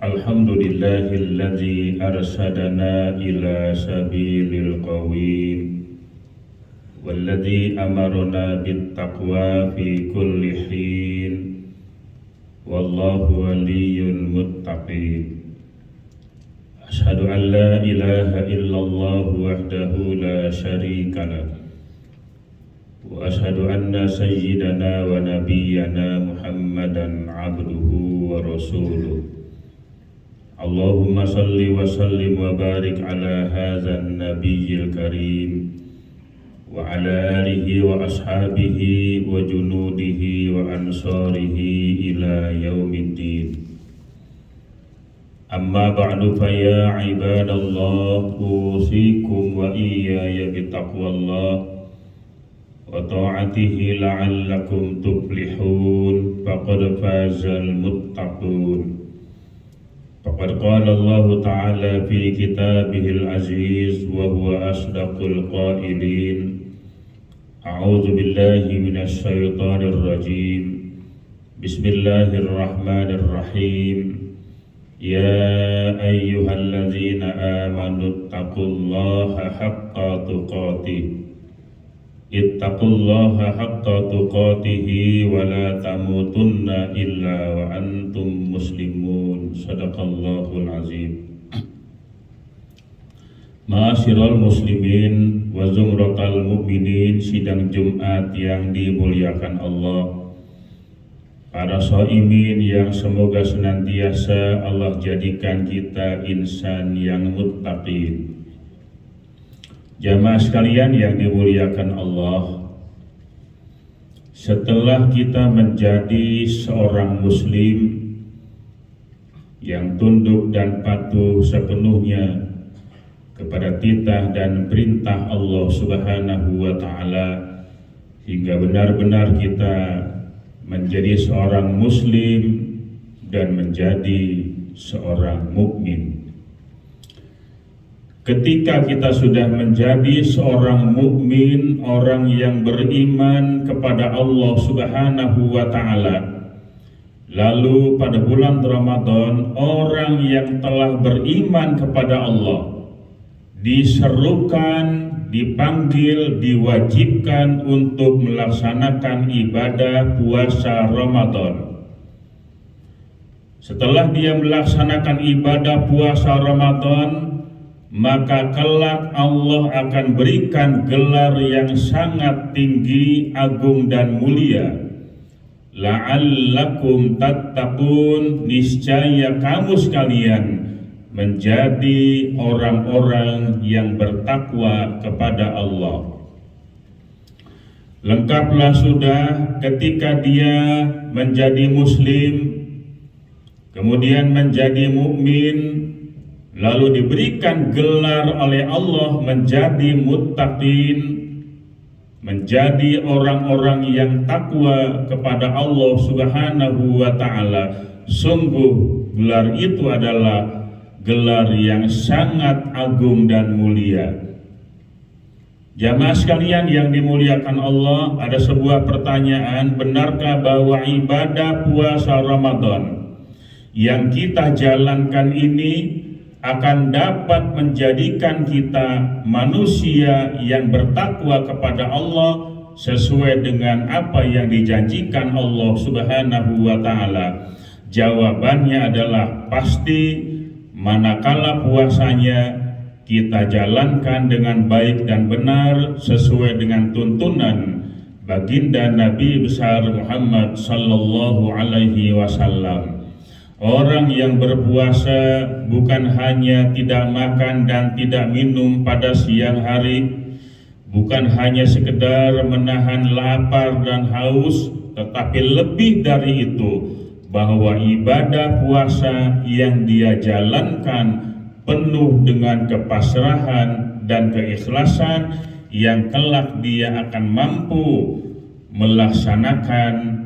Alhamdulillahilladzi arsadana ila sabilil qawim walladzi amarna bittaqwa fi kulli hin wallahu waliyyul muttaqin. Asyhadu an la ilaha illallah wahdahu la syarika lah wa asyhadu anna sayyidana wa nabiyyana Muhammadan abduhu wa rasuluh. Allahumma salli wa sallim wa barik ala hadzal nabiyil karim wa ala alihi wa ashabihi wa junudihi wa ansarihi ila yaumiddin. Amma ba'du fa ya ibadallah, usikum wa iyaya bitaqwallah wa ta'atihi la'allakum tuflihun. Faqad fazal muttaqun. Faqad qala Allah Ta'ala fi kitabihil aziz wa huwa asdaqul qailin. A'udzu billahi minasy syaithanir rajim. Bismillahirrahmanirrahim. Ya ayyuhalladzina amanu taqullaha haqqa tuqatih. Ittaqullaha haqqa tuqatihi wa la tamutunna illa wa antum muslimun. Sadaqallahul azim. Ma'asyiral muslimin wa zumratal mu'minin, sidang Jumat yang dimuliakan Allah, para shaimin yang semoga senantiasa Allah jadikan kita insan yang muttaqin. Jamaah sekalian yang dimuliakan Allah, setelah kita menjadi seorang muslim yang tunduk dan patuh sepenuhnya kepada titah dan perintah Allah Subhanahu wa Ta'ala, hingga benar-benar kita menjadi seorang muslim dan menjadi seorang mukmin. Ketika kita sudah menjadi seorang mukmin, orang yang beriman kepada Allah Subhanahu wa Ta'ala, lalu pada bulan Ramadan orang yang telah beriman kepada Allah diserukan, dipanggil, diwajibkan untuk melaksanakan ibadah puasa Ramadan. Setelah dia melaksanakan ibadah puasa Ramadan, maka kelak Allah akan berikan gelar yang sangat tinggi, agung dan mulia. La'allakum tattaqun, niscaya kamu sekalian menjadi orang-orang yang bertakwa kepada Allah. Lengkaplah sudah ketika dia menjadi muslim, kemudian menjadi mukmin, lalu diberikan gelar oleh Allah menjadi muttaqin, menjadi orang-orang yang takwa kepada Allah Subhanahu wa Ta'ala. Sungguh gelar itu adalah gelar yang sangat agung dan mulia. Jamaah sekalian yang dimuliakan Allah, ada sebuah pertanyaan, benarkah bahwa ibadah puasa Ramadan yang kita jalankan ini akan dapat menjadikan kita manusia yang bertakwa kepada Allah sesuai dengan apa yang dijanjikan Allah Subhanahu wa Ta'ala? Jawabannya adalah pasti, manakala puasanya kita jalankan dengan baik dan benar sesuai dengan tuntunan baginda Nabi besar Muhammad sallallahu alaihi wasallam. Orang yang berpuasa bukan hanya tidak makan dan tidak minum pada siang hari, bukan hanya sekedar menahan lapar dan haus, tetapi lebih dari itu, bahwa ibadah puasa yang dia jalankan penuh dengan kepasrahan dan keikhlasan, yang kelak dia akan mampu melaksanakan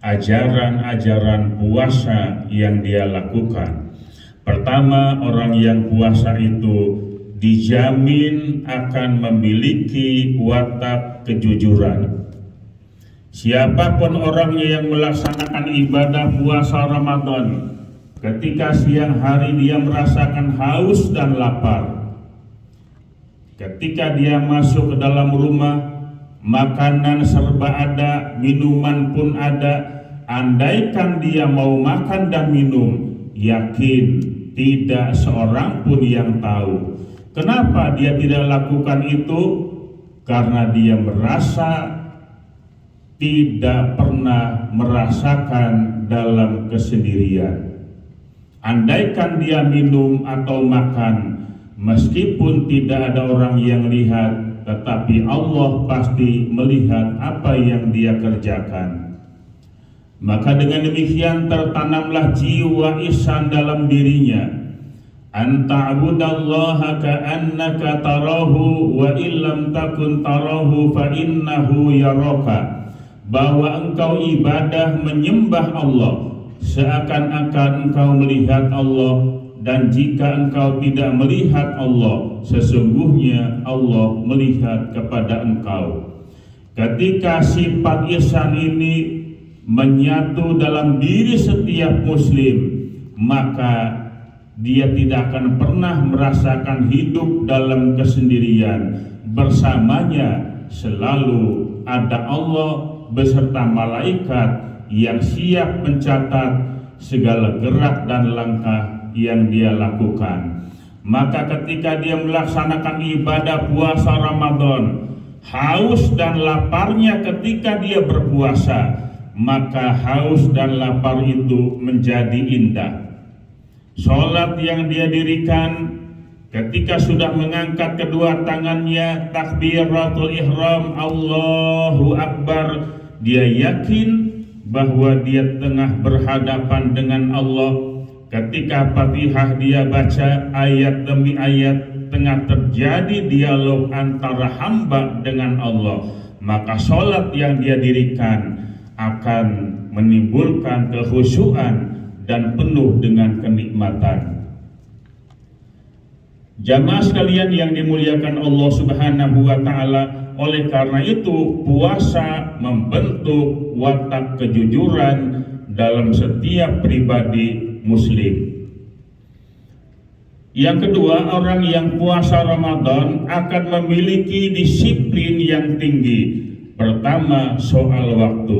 ajaran-ajaran puasa yang dia lakukan. Pertama, orang yang puasa itu dijamin akan memiliki watak kejujuran. Siapapun orangnya yang melaksanakan ibadah puasa Ramadan, ketika siang hari dia merasakan haus dan lapar. Ketika dia masuk ke dalam rumah, makanan serba ada, minuman pun ada. Andaikan dia mau makan dan minum, yakin tidak seorang pun yang tahu. Kenapa dia tidak lakukan itu? Karena dia merasa tidak pernah merasakan dalam kesendirian. Andaikan dia minum atau makan, meskipun tidak ada orang yang lihat, tetapi Allah pasti melihat apa yang dia kerjakan. Maka dengan demikian tertanamlah jiwa ihsan dalam dirinya. Anta'budallaha ka'annaka tarahu wa illam takun tarahu fa innahu yaraka. Bahwa engkau ibadah menyembah Allah seakan-akan engkau melihat Allah, dan jika engkau tidak melihat Allah, sesungguhnya Allah melihat kepada engkau. Ketika sifat ihsan ini menyatu dalam diri setiap muslim, maka dia tidak akan pernah merasakan hidup dalam kesendirian. Bersamanya selalu ada Allah beserta malaikat yang siap mencatat segala gerak dan langkah yang dia lakukan. Maka ketika dia melaksanakan ibadah puasa Ramadan, haus dan laparnya ketika dia berpuasa, maka haus dan lapar itu menjadi indah. Sholat yang dia dirikan, ketika sudah mengangkat kedua tangannya, takbiratul ihram, Allahu Akbar, dia yakin bahwa dia tengah berhadapan dengan Allah. Ketika Fatihah dia baca ayat demi ayat, tengah terjadi dialog antara hamba dengan Allah. Maka sholat yang dia dirikan akan menimbulkan kekhusyuan dan penuh dengan kenikmatan. Jamaah sekalian yang dimuliakan Allah Subhanahu wa taala, oleh karena itu puasa membentuk watak kejujuran dalam setiap pribadi muslim. Yang kedua, orang yang puasa Ramadan akan memiliki disiplin yang tinggi. Pertama, soal waktu.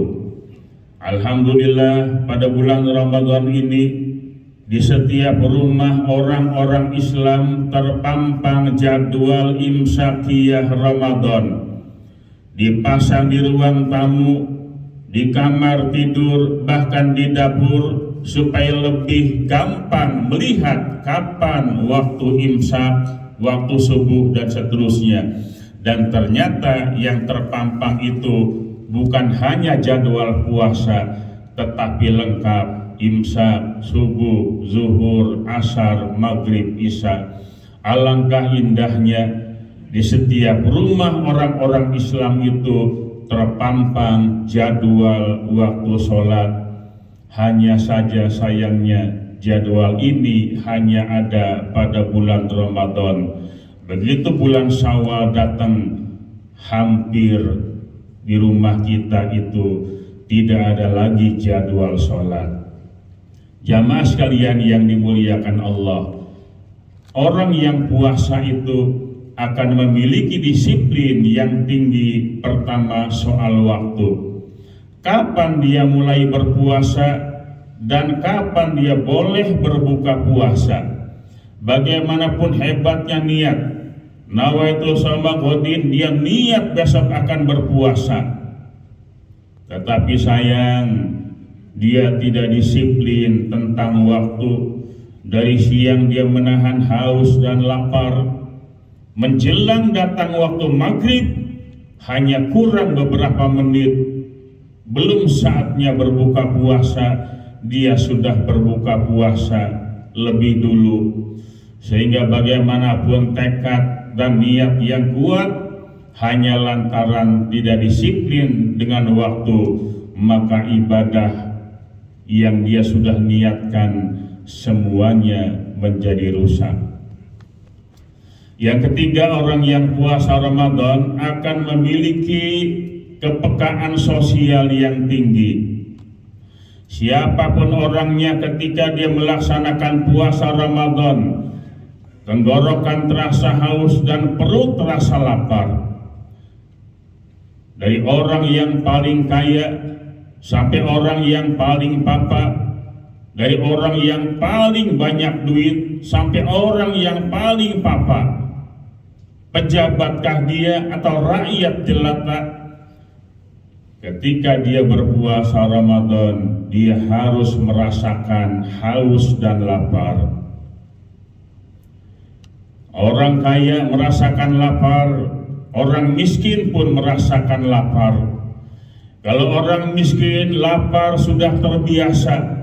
Alhamdulillah, pada bulan Ramadan ini di setiap rumah orang-orang Islam terpampang jadwal imsakiyah Ramadan. Dipasang di ruang tamu, di kamar tidur, bahkan di dapur, supaya lebih gampang melihat kapan waktu imsak, waktu subuh dan seterusnya. Dan ternyata yang terpampang itu bukan hanya jadwal puasa, tetapi lengkap imsak, subuh, zuhur, asar, maghrib, isya. Alangkah indahnya di setiap rumah orang-orang Islam itu terpampang jadwal waktu sholat. Hanya saja sayangnya jadwal ini hanya ada pada bulan Ramadan. Begitu bulan Syawal datang, hampir di rumah kita itu tidak ada lagi jadwal sholat. Jamaah sekalian yang dimuliakan Allah, orang yang puasa itu akan memiliki disiplin yang tinggi. Pertama, soal waktu. Kapan dia mulai berpuasa dan kapan dia boleh berbuka puasa. Bagaimanapun hebatnya niat, nawaitu sama godin, dia niat besok akan berpuasa, tetapi sayang dia tidak disiplin tentang waktu. Dari siang dia menahan haus dan lapar, menjelang datang waktu maghrib hanya kurang beberapa menit, belum saatnya berbuka puasa, dia sudah berbuka puasa lebih dulu. Sehingga bagaimanapun tekad dan niat yang kuat, hanya lantaran tidak disiplin dengan waktu, maka ibadah yang dia sudah niatkan semuanya menjadi rusak. Yang ketiga, orang yang puasa Ramadan akan memiliki kepekaan sosial yang tinggi. Siapapun orangnya ketika dia melaksanakan puasa Ramadan, tenggorokan terasa haus dan perut terasa lapar. Dari orang yang paling kaya sampai orang yang paling papa, dari orang yang paling banyak duit sampai orang yang paling papa, pejabatkah dia atau rakyat jelata, ketika dia berpuasa Ramadan, dia harus merasakan haus dan lapar. Orang kaya merasakan lapar, orang miskin pun merasakan lapar. Kalau orang miskin lapar sudah terbiasa.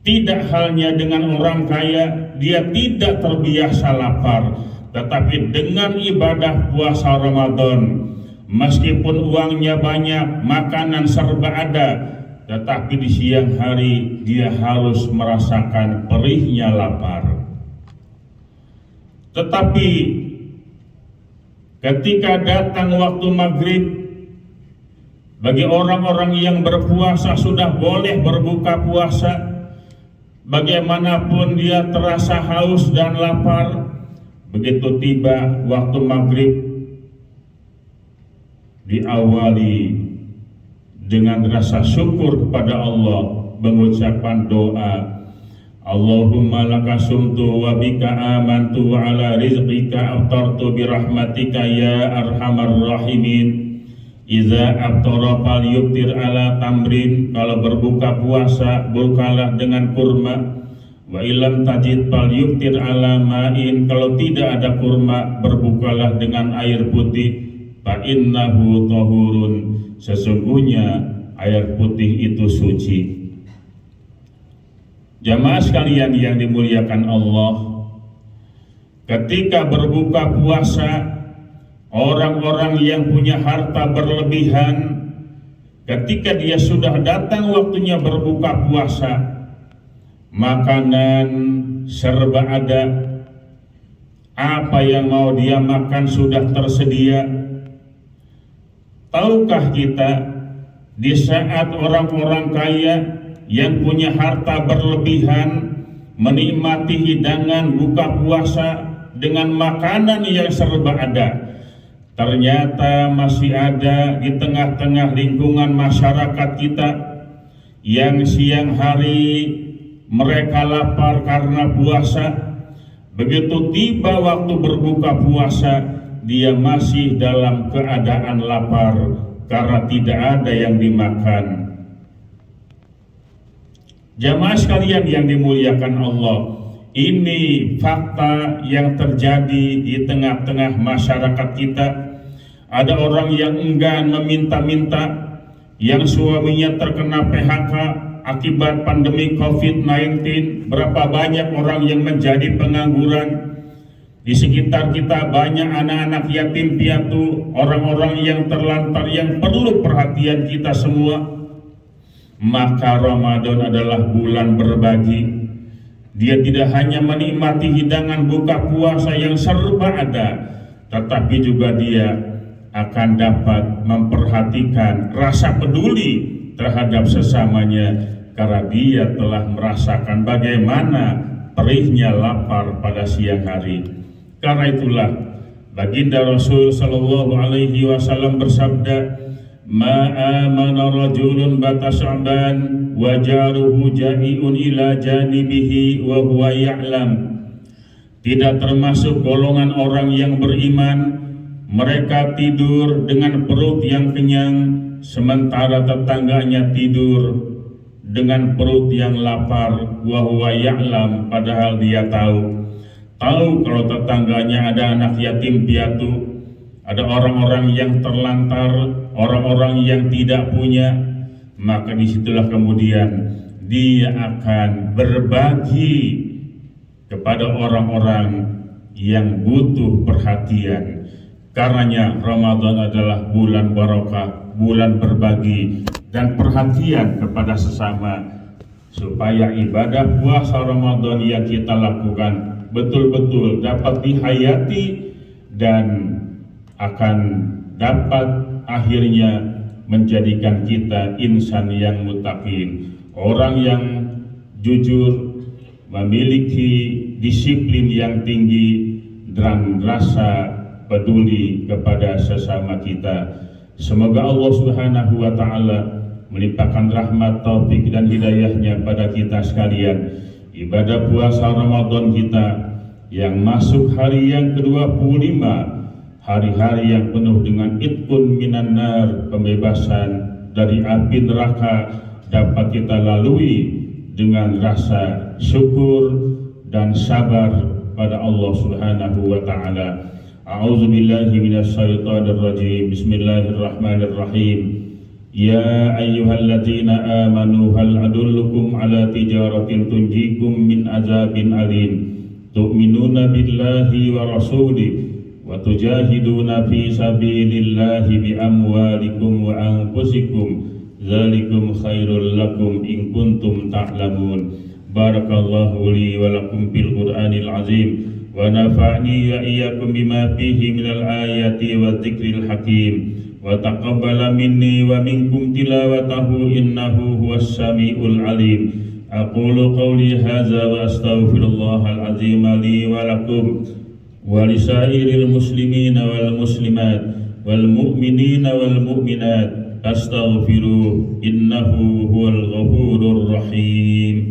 Tidak halnya dengan orang kaya, dia tidak terbiasa lapar. Tetapi dengan ibadah puasa Ramadan, meskipun uangnya banyak, makanan serba ada, tetapi di siang hari dia harus merasakan perihnya lapar. Tetapi ketika datang waktu maghrib, bagi orang-orang yang berpuasa sudah boleh berbuka puasa. Bagaimanapun dia terasa haus dan lapar, begitu tiba waktu maghrib, diawali dengan rasa syukur kepada Allah, mengucapkan doa, Allahumma laka sumtu wa bika amantu wa ala rizqika aftartu birahmatika ya arhamar rahimin. Iza aftara fal yuftir ala tamrin, kalau berbuka puasa bukalah dengan kurma. Wa ilam tajid fal yuftir ala ma'in, kalau tidak ada kurma berbukalah dengan air putih. Fa innahu tahurun, sesungguhnya air putih itu suci. Jamaah sekalian yang dimuliakan Allah, ketika berbuka puasa, orang-orang yang punya harta berlebihan, ketika dia sudah datang waktunya berbuka puasa, makanan serba ada, apa yang mau dia makan sudah tersedia. Tahukah kita di saat orang-orang kaya yang punya harta berlebihan menikmati hidangan buka puasa dengan makanan yang serba ada, ternyata masih ada di tengah-tengah lingkungan masyarakat kita yang siang hari mereka lapar karena puasa. Begitu tiba waktu berbuka puasa, dia masih dalam keadaan lapar karena tidak ada yang dimakan. Jamaah sekalian yang dimuliakan Allah, ini fakta yang terjadi di tengah-tengah masyarakat kita. Ada orang yang enggan meminta-minta, yang suaminya terkena PHK akibat pandemi COVID-19. Berapa banyak orang yang menjadi pengangguran. Di sekitar kita banyak anak-anak yatim piatu, orang-orang yang terlantar yang perlu perhatian kita semua. Maka Ramadan adalah bulan berbagi. Dia tidak hanya menikmati hidangan buka puasa yang serba ada, tetapi juga dia akan dapat memperhatikan rasa peduli terhadap sesamanya, karena dia telah merasakan bagaimana perihnya lapar pada siang hari. Karena itulah baginda Rasul sallallahu alaihi wasallam bersabda, ma amana rajulun bata sya'ban wa jaruhu ja'iun ila janibihi wa huwa ya'lam. Tidak termasuk golongan orang yang beriman mereka tidur dengan perut yang kenyang sementara tetangganya tidur dengan perut yang lapar, wa huwa ya'lam, padahal dia tahu kalau tetangganya ada anak yatim piatu, ada orang-orang yang terlantar, orang-orang yang tidak punya. Maka disitulah kemudian dia akan berbagi kepada orang-orang yang butuh perhatian. Karenanya Ramadan adalah bulan barokah, bulan berbagi dan perhatian kepada sesama, supaya ibadah puasa Ramadan yang kita lakukan betul-betul dapat dihayati dan akan dapat akhirnya menjadikan kita insan yang muttaqin. orang yang jujur, memiliki disiplin yang tinggi dan rasa peduli kepada sesama kita. Semoga Allah Subhanahu wa Ta'ala melimpahkan rahmat, taufik dan hidayahnya pada kita sekalian. Ibadah puasa Ramadan kita yang masuk hari yang ke-25, hari-hari yang penuh dengan itqun minan nar, pembebasan dari api neraka, dapat kita lalui dengan rasa syukur dan sabar pada Allah Subhanahu wa Ta'ala. A'udzu billahi minasyaitonir rajim. Bismillahirrahmanirrahim. Ya ayyuhalladzina amanu hal adullukum ala tijaratin tunjikum min azabin alim. Tu'minuna billahi wa rasulihi wa tujahiduna fi sabilillahi bi amwalikum wa anfusikum. Dzalikum khairul lakum in kuntum ta'lamun. Barakallahu li wa lakum bil Qur'anil azim wa nafa'ni wa iyyakum bima fihi minal ayati wa dzikril hakim wa taqabbala minni wa minkum tilawatahu innahu huwas samiul alim. Aqulu qawli hadza wa astaghfirullahal azim li wa lakum wa lisairil muslimina wal muslimat wal mu'minina wal mu'minat. Astaghfiruh innahu huwal ghafurur rahim.